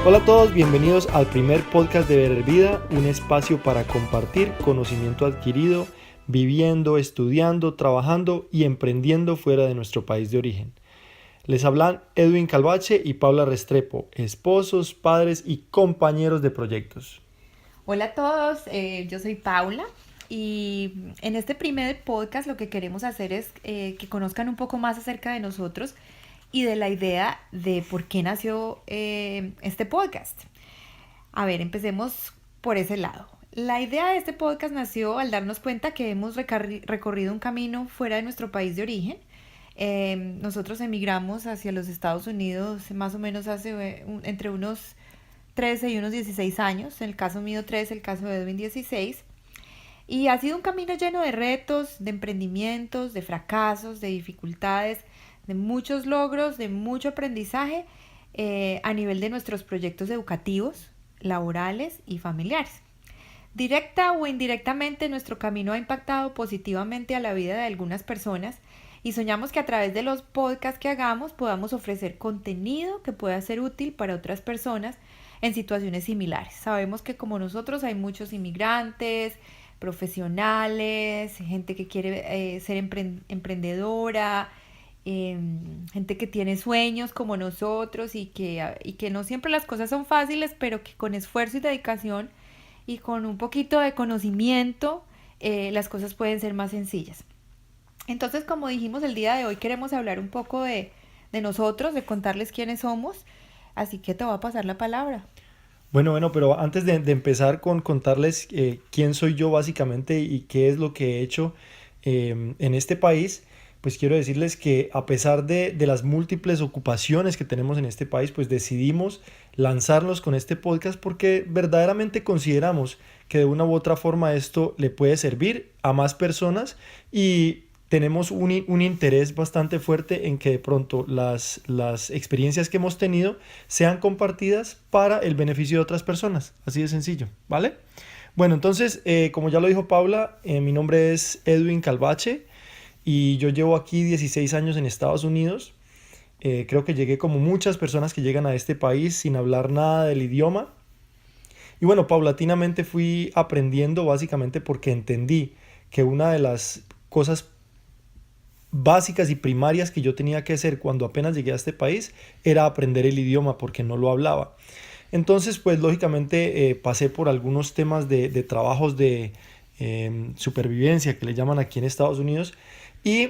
Hola a todos, bienvenidos al primer podcast de Ver Vida, un espacio para compartir conocimiento adquirido, viviendo, estudiando, trabajando y emprendiendo fuera de nuestro país de origen. Les hablan Edwin Calvache y Paula Restrepo, esposos, padres y compañeros de proyectos. Hola a todos, yo soy Paula y en este primer podcast lo que queremos hacer es que conozcan un poco más acerca de nosotros y de la idea de por qué nació este podcast. A ver, empecemos por ese lado. La idea de este podcast nació al darnos cuenta que hemos recorrido un camino fuera de nuestro país de origen. Nosotros emigramos hacia los Estados Unidos más o menos hace entre unos 13 y unos 16 años, en el caso mío 13, el caso de Edwin 16, y ha sido un camino lleno de retos, de emprendimientos, de fracasos, de dificultades, de muchos logros, de mucho aprendizaje a nivel de nuestros proyectos educativos, laborales y familiares. Directa o indirectamente, nuestro camino ha impactado positivamente a la vida de algunas personas y soñamos que a través de los podcasts que hagamos podamos ofrecer contenido que pueda ser útil para otras personas en situaciones similares. Sabemos que como nosotros hay muchos inmigrantes, profesionales, gente que quiere ser emprendedora, gente que tiene sueños como nosotros y que no siempre las cosas son fáciles, pero que con esfuerzo y dedicación y con un poquito de conocimiento las cosas pueden ser más sencillas. Entonces, como dijimos, el día de hoy queremos hablar un poco de nosotros, de contarles quiénes somos, así que te voy a pasar la palabra. Bueno, pero antes de empezar con contarles quién soy yo básicamente y qué es lo que he hecho en este país, pues quiero decirles que a pesar de las múltiples ocupaciones que tenemos en este país, pues decidimos lanzarnos con este podcast porque verdaderamente consideramos que de una u otra forma esto le puede servir a más personas y tenemos un interés bastante fuerte en que de pronto las experiencias que hemos tenido sean compartidas para el beneficio de otras personas. Así de sencillo, ¿vale? Bueno, entonces, como ya lo dijo Paula, mi nombre es Edwin Calvache y yo llevo aquí 16 años en Estados Unidos. Creo que llegué como muchas personas que llegan a este país sin hablar nada del idioma. Y bueno, paulatinamente fui aprendiendo básicamente porque entendí que una de las cosas básicas y primarias que yo tenía que hacer cuando apenas llegué a este país era aprender el idioma porque no lo hablaba. Entonces, pues lógicamente pasé por algunos temas de trabajos de supervivencia que le llaman aquí en Estados Unidos y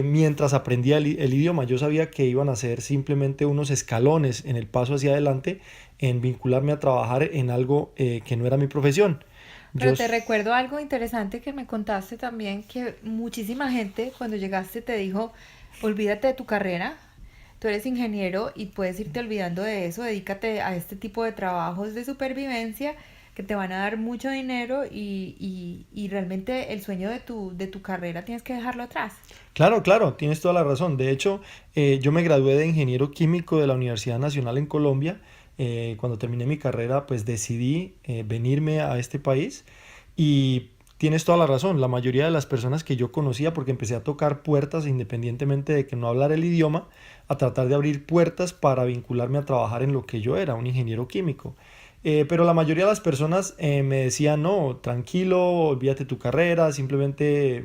mientras aprendía el idioma yo sabía que iban a ser simplemente unos escalones en el paso hacia adelante en vincularme a trabajar en algo que no era mi profesión. Yo, Pero te recuerdo algo interesante que me contaste también, que muchísima gente cuando llegaste te dijo, olvídate de tu carrera, tú eres ingeniero y puedes irte olvidando de eso, dedícate a este tipo de trabajos de supervivencia que te van a dar mucho dinero y realmente el sueño de tu carrera tienes que dejarlo atrás. claro, claro, tienes toda la razón. De hecho, yo me gradué de ingeniero químico de la Universidad Nacional en Colombia. Cuando terminé mi carrera, pues decidí venirme a este país y tienes toda la razón. La mayoría de las personas que yo conocía, porque empecé a tocar puertas independientemente de que no hablara el idioma, a tratar de abrir puertas para vincularme a trabajar en lo que yo era, un ingeniero químico. Pero la mayoría de las personas me decían, no, tranquilo, olvídate tu carrera, simplemente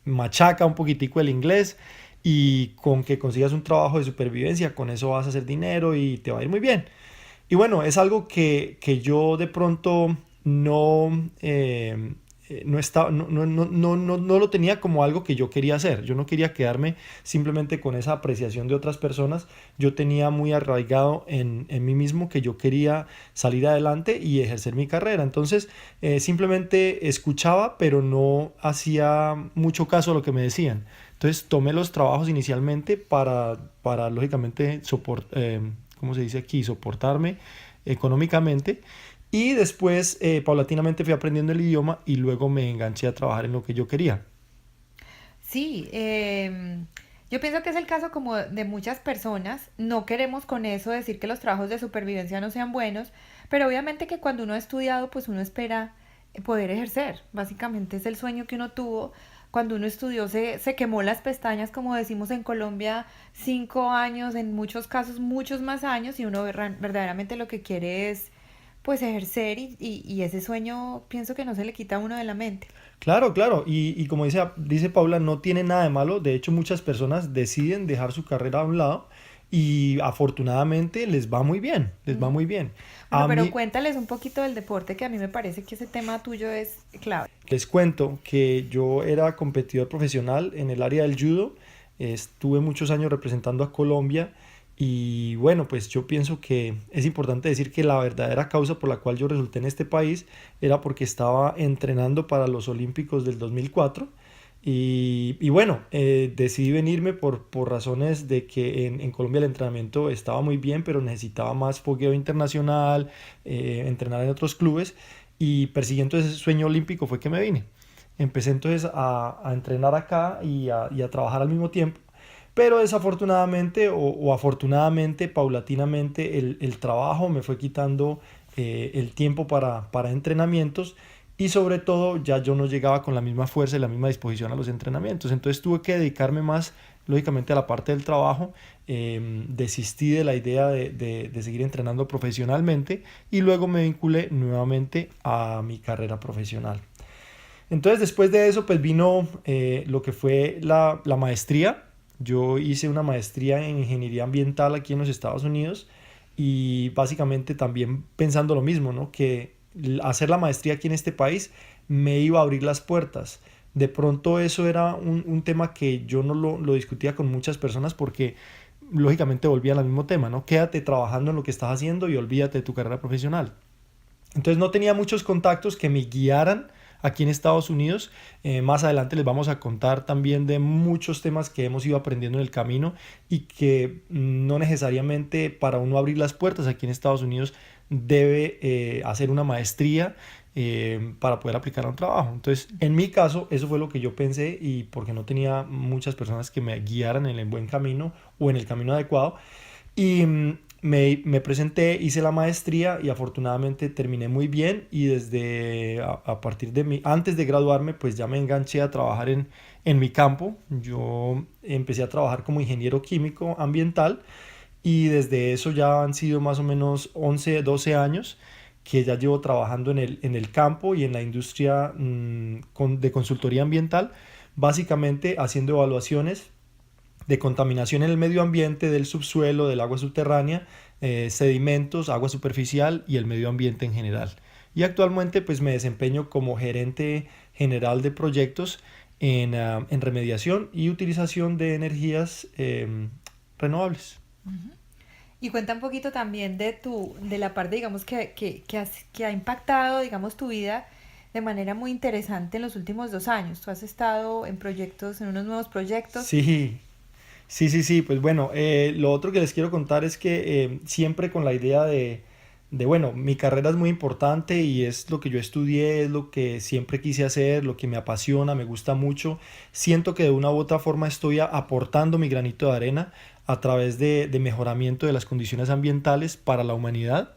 machaca un poquitico el inglés y con que consigas un trabajo de supervivencia, con eso vas a hacer dinero y te va a ir muy bien. Y bueno, es algo que yo de pronto no, estaba, no lo tenía como algo que yo quería hacer. Yo no quería quedarme simplemente con esa apreciación de otras personas. Yo tenía muy arraigado en mí mismo que yo quería salir adelante y ejercer mi carrera. Entonces, simplemente escuchaba, pero no hacía mucho caso a lo que me decían. Entonces, tomé los trabajos inicialmente para lógicamente, ¿cómo se dice aquí? Soportarme económicamente. Y después, paulatinamente fui aprendiendo el idioma y luego me enganché a trabajar en lo que yo quería. Sí, yo pienso que es el caso como de muchas personas. No queremos con eso decir que los trabajos de supervivencia no sean buenos, pero obviamente que cuando uno ha estudiado, pues uno espera poder ejercer. Básicamente es el sueño que uno tuvo, cuando uno estudió se quemó las pestañas, como decimos en Colombia, 5 años, en muchos casos muchos más años, y uno verdaderamente lo que quiere es pues ejercer y ese sueño pienso que no se le quita a uno de la mente. Claro, claro, y como dice Paula, no tiene nada de malo. De hecho, muchas personas deciden dejar su carrera a un lado y afortunadamente les va muy bien, les va Ujú. muy bien. Bueno, A pero mí, cuéntales un poquito del deporte, que a mí me parece que ese tema tuyo es clave. les cuento que yo era competidor profesional en el área del judo, estuve muchos años representando a Colombia y bueno, pues yo pienso que es importante decir que la verdadera causa por la cual yo resulté en este país era porque estaba entrenando para los Olímpicos del 2004 y bueno, decidí venirme por razones de que en Colombia el entrenamiento estaba muy bien, pero necesitaba más fogueo internacional, entrenar en otros clubes y persiguiendo ese sueño olímpico fue que me vine. Empecé entonces a entrenar acá y a trabajar al mismo tiempo, pero desafortunadamente o afortunadamente, paulatinamente, el trabajo me fue quitando el tiempo para entrenamientos y sobre todo ya yo no llegaba con la misma fuerza y la misma disposición a los entrenamientos. Entonces tuve que dedicarme más, lógicamente, a la parte del trabajo. Desistí de la idea de seguir entrenando profesionalmente y luego me vinculé nuevamente a mi carrera profesional. Entonces después de eso pues vino lo que fue la maestría. Yo hice una maestría en ingeniería ambiental aquí en los Estados Unidos y básicamente también pensando lo mismo, ¿no? Que hacer la maestría aquí en este país me iba a abrir las puertas. De pronto eso era un tema que yo no lo discutía con muchas personas porque lógicamente volvía al mismo tema, ¿no? Quédate trabajando en lo que estás haciendo y olvídate de tu carrera profesional. Entonces no tenía muchos contactos que me guiaran aquí en Estados Unidos. Más adelante les vamos a contar también de muchos temas que hemos ido aprendiendo en el camino y que no necesariamente para uno abrir las puertas aquí en Estados Unidos debe hacer una maestría para poder aplicar a un trabajo. Entonces, en mi caso, eso fue lo que yo pensé y porque no tenía muchas personas que me guiaran en el buen camino o en el camino adecuado. Y me presenté, hice la maestría y afortunadamente terminé muy bien y desde a partir de antes de graduarme pues ya me enganché a trabajar en mi campo. Yo empecé a trabajar como ingeniero químico ambiental y desde eso ya han sido más o menos 11 12 años que ya llevo trabajando en el campo y en la industria de consultoría ambiental, básicamente haciendo evaluaciones de contaminación en el medio ambiente, del subsuelo, del agua subterránea, sedimentos, agua superficial y el medio ambiente en general. Y actualmente pues me desempeño como gerente general de proyectos en remediación y utilización de energías renovables. Y cuenta un poquito también de la parte, digamos, que ha impactado, digamos, tu vida de manera muy interesante en los últimos 2 años. Tú has estado en proyectos, en unos nuevos proyectos. Sí, sí, sí, sí, pues bueno, lo otro que les quiero contar es que siempre con la idea bueno, mi carrera es muy importante y es lo que yo estudié, es lo que siempre quise hacer, lo que me apasiona, me gusta mucho. Siento que de una u otra forma estoy aportando mi granito de arena a través de mejoramiento de las condiciones ambientales para la humanidad.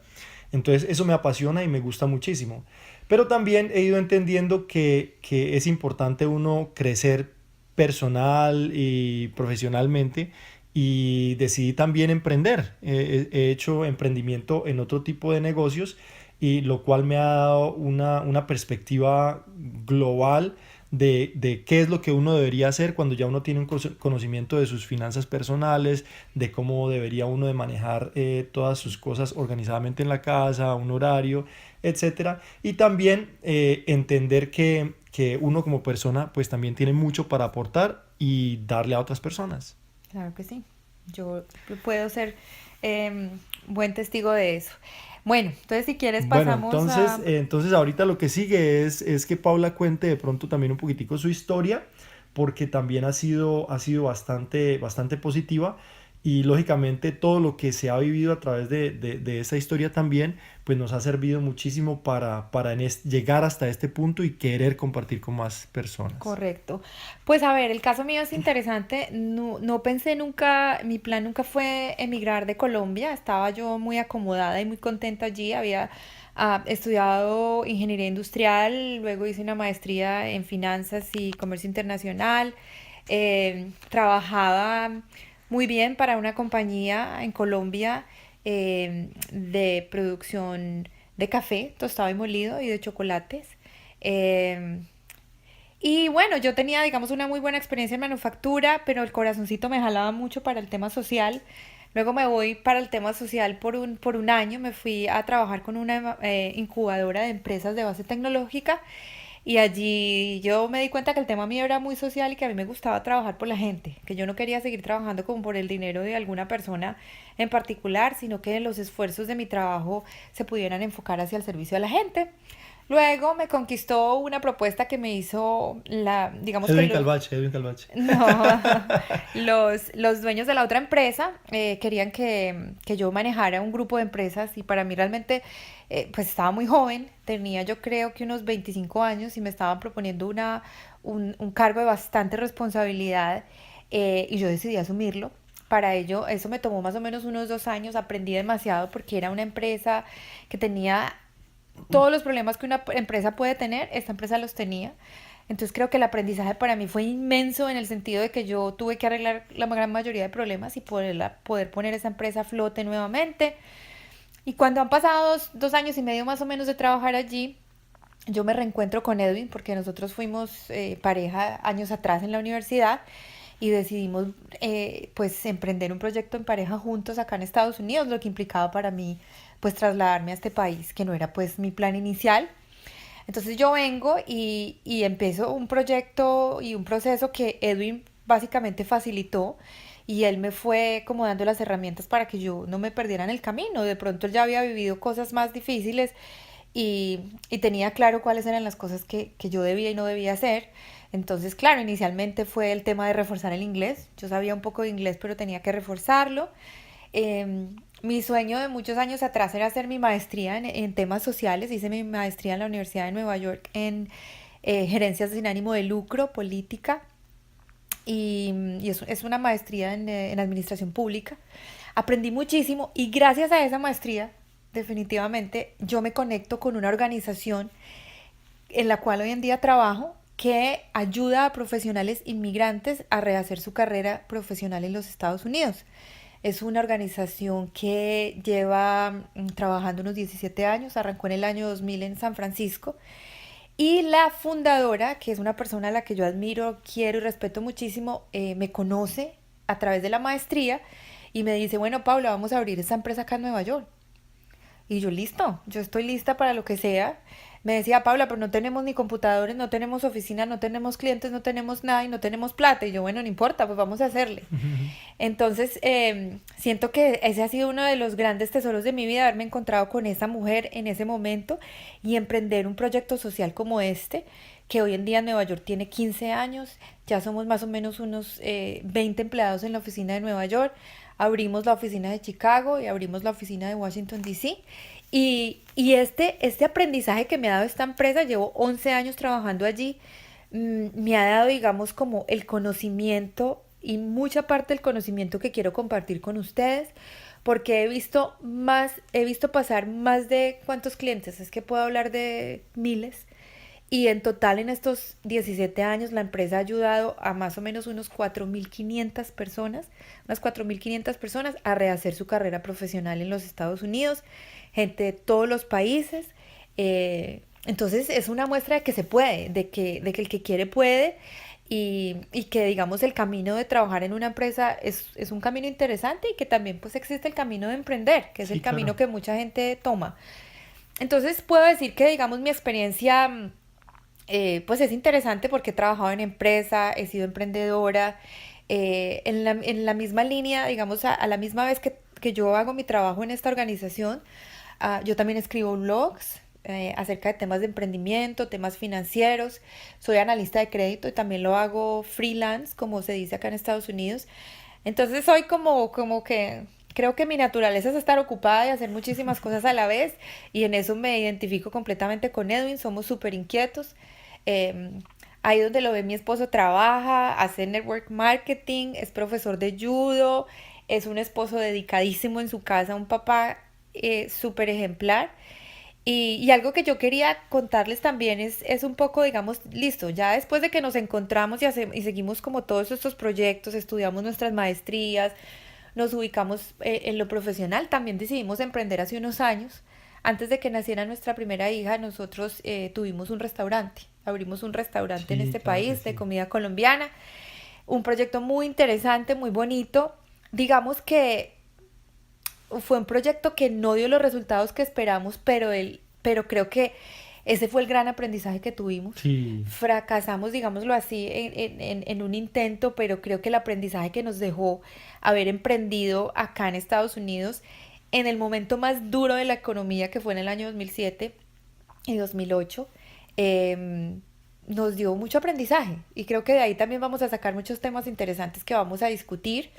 Entonces eso me apasiona y me gusta muchísimo. Pero también he ido entendiendo que es importante uno crecer personal y profesionalmente y decidí también emprender. He hecho emprendimiento en otro tipo de negocios y lo cual me ha dado una perspectiva global de qué es lo que uno debería hacer cuando ya uno tiene un conocimiento de sus finanzas personales, de cómo debería uno de manejar todas sus cosas organizadamente en la casa, un horario, etcétera. Y también entender que uno como persona pues también tiene mucho para aportar y darle a otras personas. Claro que sí. Yo puedo ser em, buen testigo de eso. Bueno, entonces si quieres Bueno, pasamos entonces, a... entonces ahorita lo que sigue es que Paula cuente de pronto también un poquitico su historia, porque también ha sido bastante, bastante positiva y lógicamente todo lo que se ha vivido a través de esa historia también, pues nos ha servido muchísimo para llegar hasta este punto y querer compartir con más personas. Correcto. Pues a ver, el caso mío es interesante. No, no pensé nunca, mi plan nunca fue emigrar de Colombia. Estaba yo muy acomodada y muy contenta allí. Estudiado ingeniería industrial, luego hice una maestría en finanzas y comercio internacional. Trabajaba muy bien para una compañía en Colombia de producción de café tostado y molido y de chocolates. Eh, y bueno, yo tenía, digamos, una muy buena experiencia en manufactura, pero el corazoncito me jalaba mucho para el tema social. Luego me voy para el tema social por un año. Me fui a trabajar con una incubadora de empresas de base tecnológica y allí yo me di cuenta que el tema mío era muy social y que a mí me gustaba trabajar por la gente, que yo no quería seguir trabajando como por el dinero de alguna persona en particular, sino que los esfuerzos de mi trabajo se pudieran enfocar hacia el servicio a la gente. Luego me conquistó una propuesta que me hizo digamos que Edwin Calvache, Edwin Calvache. no, los dueños de la otra empresa querían que yo manejara un grupo de empresas y para mí realmente pues estaba muy joven, tenía yo creo que unos 25 años y me estaban proponiendo un cargo de bastante responsabilidad y yo decidí asumirlo. Para ello, eso me tomó más o menos unos 2 años, aprendí demasiado porque era una empresa que tenía todos los problemas que una empresa puede tener, esta empresa los tenía. Entonces creo que el aprendizaje para mí fue inmenso en el sentido de que yo tuve que arreglar la gran mayoría de problemas y poder poner esa empresa a flote nuevamente. Y cuando han pasado 2 años y medio más o menos de trabajar allí, yo me reencuentro con Edwin porque nosotros fuimos pareja años atrás en la universidad y decidimos pues emprender un proyecto en pareja juntos acá en Estados Unidos, lo que implicaba para mí pues trasladarme a este país, que no era pues mi plan inicial. Entonces yo vengo y empiezo un proyecto y un proceso que Edwin básicamente facilitó y él me fue como dando las herramientas para que yo no me perdiera en el camino. De pronto él ya había vivido cosas más difíciles y tenía claro cuáles eran las cosas que yo debía y no debía hacer. Entonces, claro, inicialmente fue el tema de reforzar el inglés. Yo sabía un poco de inglés, pero tenía que reforzarlo. Mi sueño de muchos años atrás era hacer mi maestría en temas sociales. Hice mi maestría en la Universidad de Nueva York en gerencias sin ánimo de lucro, política, y es una maestría en administración pública. Aprendí muchísimo y gracias a esa maestría, definitivamente, yo me conecto con una organización en la cual hoy en día trabajo que ayuda a profesionales inmigrantes a rehacer su carrera profesional en los Estados Unidos. Es una organización que lleva trabajando unos 17 años, arrancó en el año 2000 en San Francisco y la fundadora, que es una persona a la que yo admiro, quiero y respeto muchísimo, me conoce a través de la maestría y me dice, bueno, Paula, vamos a abrir esta empresa acá en Nueva York. Y yo, listo, yo estoy lista para lo que sea. Me decía, Paula, pero no tenemos ni computadores, no tenemos oficina, no tenemos clientes, no tenemos nada y no tenemos plata. Y yo, bueno, no importa, pues vamos a hacerle. Entonces, siento que ese ha sido uno de los grandes tesoros de mi vida, haberme encontrado con esa mujer en ese momento y emprender un proyecto social como este, que hoy en día en Nueva York tiene 15 años, ya somos más o menos unos 20 empleados en la oficina de Nueva York, abrimos la oficina de Chicago y abrimos la oficina de Washington, D.C. Y este aprendizaje que me ha dado esta empresa, llevo 11 años trabajando allí, me ha dado, digamos, como el conocimiento y mucha parte del conocimiento que quiero compartir con ustedes, porque he visto pasar más de cuántos clientes, es que puedo hablar de miles. Y en total en estos 17 años la empresa ha ayudado a más o menos unos 4.500 personas, unas 4.500 personas a rehacer su carrera profesional en los Estados Unidos, gente de todos los países. Entonces es una muestra de que se puede, de que el que quiere puede y que digamos el camino de trabajar en una empresa es un camino interesante y que también pues existe el camino de emprender, que es Sí, el camino claro. que mucha gente toma. Entonces puedo decir que digamos mi experiencia pues es interesante porque he trabajado en empresa, he sido emprendedora, en la misma línea, digamos, a la misma vez que yo hago mi trabajo en esta organización, yo también escribo blogs acerca de temas de emprendimiento, temas financieros, soy analista de crédito y también lo hago freelance, como se dice acá en Estados Unidos. Entonces soy como que creo que mi naturaleza es estar ocupada y hacer muchísimas cosas a la vez y en eso me identifico completamente con Edwin, somos súper inquietos. Eh, Ahí donde lo ve mi esposo trabaja, hace network marketing, es profesor de judo, es un esposo dedicadísimo en su casa, un papá súper ejemplar. Y algo que yo quería contarles también es un poco, digamos, listo, ya después de que nos encontramos y seguimos como todos estos proyectos, estudiamos nuestras maestrías, nos ubicamos en lo profesional, también decidimos emprender hace unos años. Antes de que naciera nuestra primera hija, nosotros tuvimos un restaurante, abrimos un restaurante en Sí, este claro que país de sí. comida colombiana, un proyecto muy interesante, muy bonito. Digamos que fue un proyecto que no dio los resultados que esperamos, pero creo que ese fue el gran aprendizaje que tuvimos. Sí, Fracasamos, digámoslo así, en un intento, pero creo que el aprendizaje que nos dejó haber emprendido acá en Estados Unidos en el momento más duro de la economía, que fue en el año 2007 y 2008, nos dio mucho aprendizaje. Y creo que de ahí también vamos a sacar muchos temas interesantes que vamos a discutir.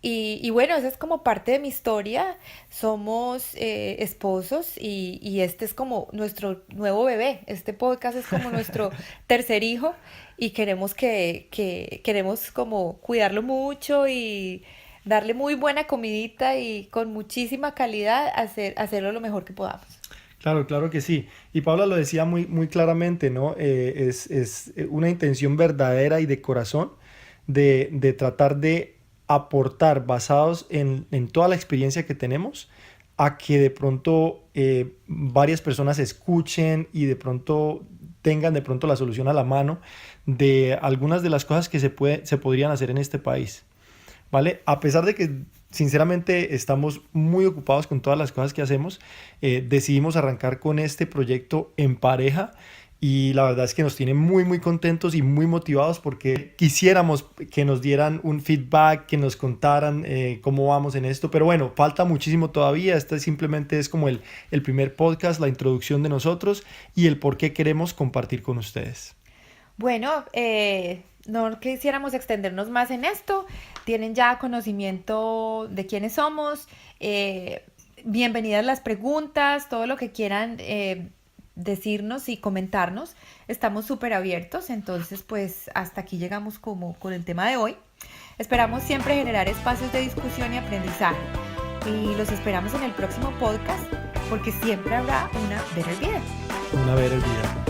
Y bueno, esa es como parte de mi historia. Somos esposos y este es como nuestro nuevo bebé. Este podcast es como nuestro tercer hijo y queremos como cuidarlo mucho y darle muy buena comidita y con muchísima calidad hacerlo lo mejor que podamos. claro, claro que sí. Y Paula lo decía muy, muy claramente, ¿no? Es una intención verdadera y de corazón de tratar de aportar basados en toda la experiencia que tenemos a que de pronto varias personas escuchen y de pronto tengan de pronto la solución a la mano de algunas de las cosas que se podrían hacer en este país. ¿Vale? A pesar de que sinceramente estamos muy ocupados con todas las cosas que hacemos, decidimos arrancar con este proyecto en pareja y la verdad es que nos tiene muy muy contentos y muy motivados porque quisiéramos que nos dieran un feedback, que nos contaran cómo vamos en esto, pero bueno, falta muchísimo todavía, este simplemente es como el primer podcast, la introducción de nosotros y el por qué queremos compartir con ustedes. Bueno, no quisiéramos extendernos más en esto. Tienen ya conocimiento de quiénes somos. Bienvenidas las preguntas, todo lo que quieran decirnos y comentarnos. Estamos súper abiertos. Entonces, pues hasta aquí llegamos como con el tema de hoy. Esperamos siempre generar espacios de discusión y aprendizaje. Y los esperamos en el próximo podcast porque siempre habrá una Better Vida. Una vez el día.